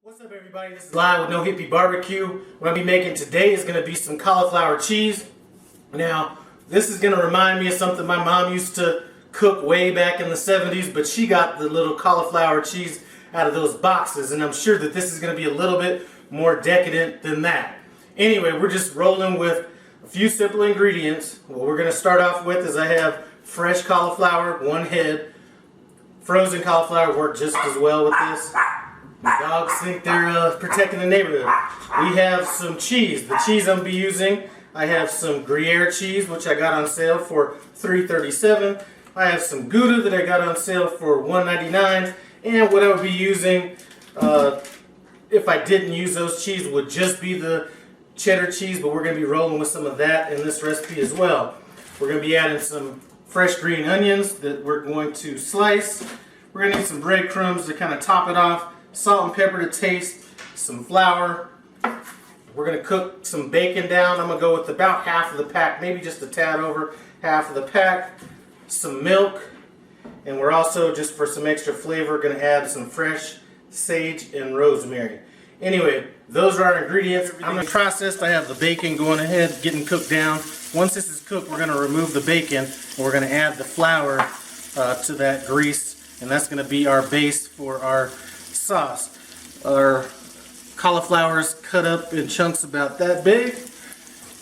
What's up, everybody? This is Live with No Hippie Barbecue. What I'll be making today is going to be some cauliflower cheese. Now, this is going to remind me of something my mom used to cook way back in the 70s, but she got the little cauliflower cheese out of those boxes, and I'm sure that this is going to be a little bit more decadent than that. Anyway, we're just rolling with a few simple ingredients. What we're going to start off with is I have fresh cauliflower, one head. Frozen cauliflower work just as well with this. The dogs think they're protecting the neighborhood. We have some cheese. The cheese I'm going to be using, I have some Gruyere cheese, which I got on sale for $3.37. I have some Gouda that I got on sale for $1.99. And what I would be using, if I didn't use those cheese, would just be the cheddar cheese, but we're going to be rolling with some of that in this recipe as well. We're going to be adding some fresh green onions that we're going to slice. We're going to need some breadcrumbs to kind of top it off. Salt and pepper to taste, some flour. We're going to cook some bacon down. I'm going to go with about half of the pack, maybe just a tad over half of the pack. Some milk. And we're also, just for some extra flavor, going to add some fresh sage and rosemary. Anyway, those are our ingredients. I'm going to process. I have the bacon going ahead, getting cooked down. Once this is cooked, we're going to remove the bacon and we're going to add the flour to that grease. And that's going to be our base for our sauce. Our cauliflower is cut up in chunks about that big.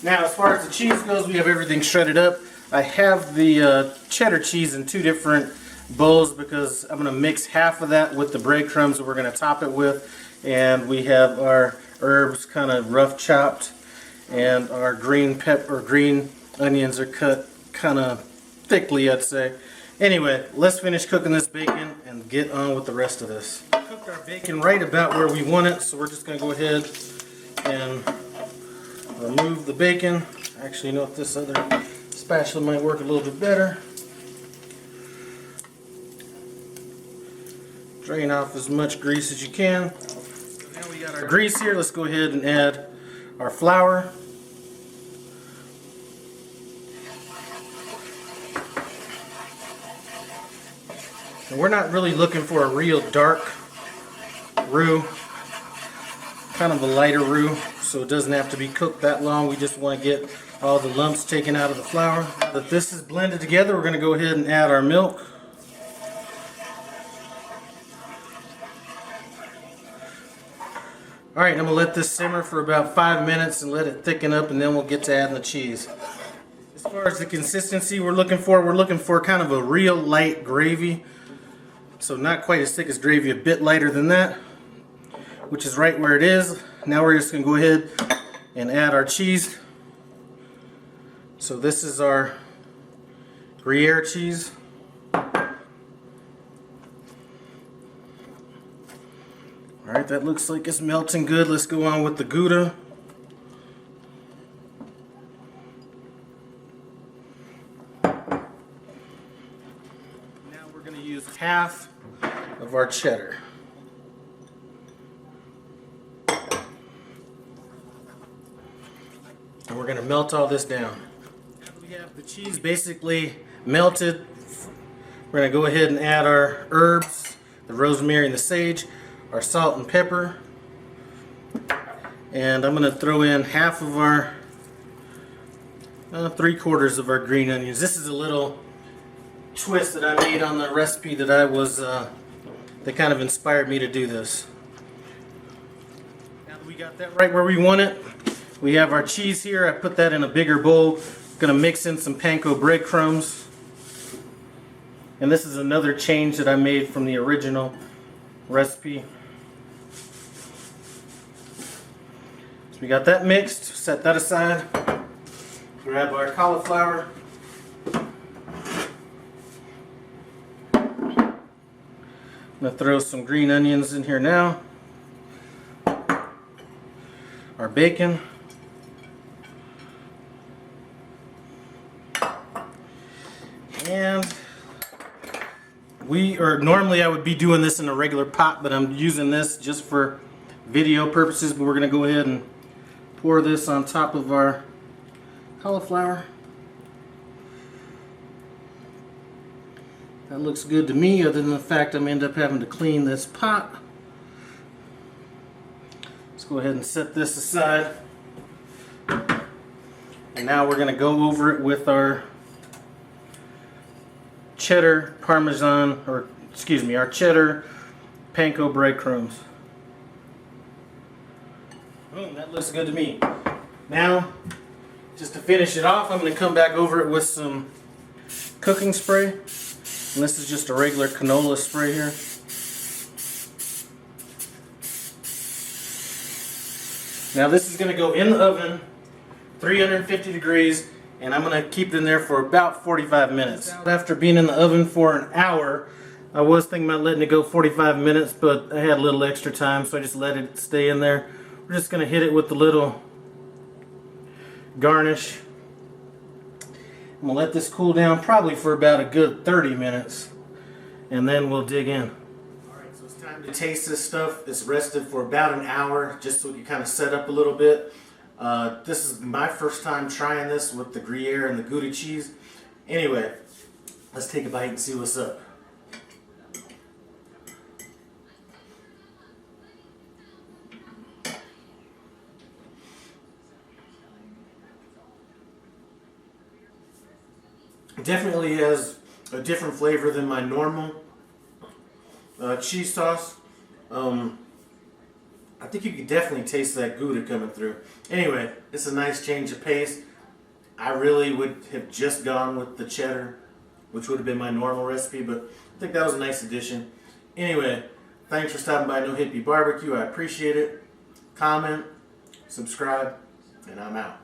Now, as far as the cheese goes, we have everything shredded up. I have the cheddar cheese in two different bowls because I'm going to mix half of that with the breadcrumbs that we're going to top it with. And we have our herbs kind of rough chopped, and our green onions are cut kind of thickly, I'd say. Anyway, let's finish cooking this bacon and get on with the rest of this. We cooked our bacon right about where we want it, so we're just going to go ahead and remove the bacon. Actually, you know what, this other spatula might work a little bit better. Drain off as much grease as you can. So now we got our grease here. Let's go ahead and add our flour. And we're not really looking for a real dark roux, kind of a lighter roux, so it doesn't have to be cooked that long. We just want to get all the lumps taken out of the flour. Now that this is blended together, we're going to go ahead and add our milk. Alright, I'm going to let this simmer for about 5 minutes and let it thicken up, and then we'll get to adding the cheese. As far as the consistency we're looking for kind of a real light gravy. So not quite as thick as gravy, a bit lighter than that, which is right where it is. Now we're just going to go ahead and add our cheese. So this is our Gruyere cheese. Alright, that looks like it's melting good. Let's go on with the Gouda. Now we're going to use half of our cheddar. And we're going to melt all this down. Now that we have the cheese basically melted, we're going to go ahead and add our herbs, the rosemary and the sage, our salt and pepper, and I'm going to throw in half of our 3/4 of our green onions. This is a little twist that I made on the recipe that that kind of inspired me to do this. Now that we got that right where we want it, we have our cheese here. I put that in a bigger bowl. Going to mix in some panko breadcrumbs, and this is another change that I made from the original recipe. So we got that mixed, set that aside. Grab our cauliflower. I'm going to throw some green onions in here now. Our bacon. And normally I would be doing this in a regular pot, but I'm using this just for video purposes. But we're going to go ahead and pour this on top of our cauliflower. That looks good to me, other than the fact I'm end up having to clean this pot. Let's go ahead and set this aside. And now we're going to go over it with our cheddar parmesan, or excuse me, our cheddar panko breadcrumbs. Boom, that looks good to me. Now, just to finish it off, I'm going to come back over it with some cooking spray. And this is just a regular canola spray here. Now this is going to go in the oven, 350 degrees, and I'm going to keep it in there for about 45 minutes. After being in the oven for an hour, I was thinking about letting it go 45 minutes, but I had a little extra time, so I just let it stay in there. We're just going to hit it with the little garnish. I'm going to let this cool down probably for about a good 30 minutes, and then we'll dig in. Alright, so it's time to taste this stuff. It's rested for about an hour, just so we can kind of set up a little bit. This is my first time trying this with the Gruyere and the Gouda cheese. Anyway, let's take a bite and see what's up. Definitely has a different flavor than my normal cheese sauce. I think you can definitely taste that Gouda coming through. Anyway, it's a nice change of pace. I really would have just gone with the cheddar, which would have been my normal recipe, but I think that was a nice addition. Anyway, thanks for stopping by No Hippie Barbecue. I appreciate it. Comment, subscribe, and I'm out.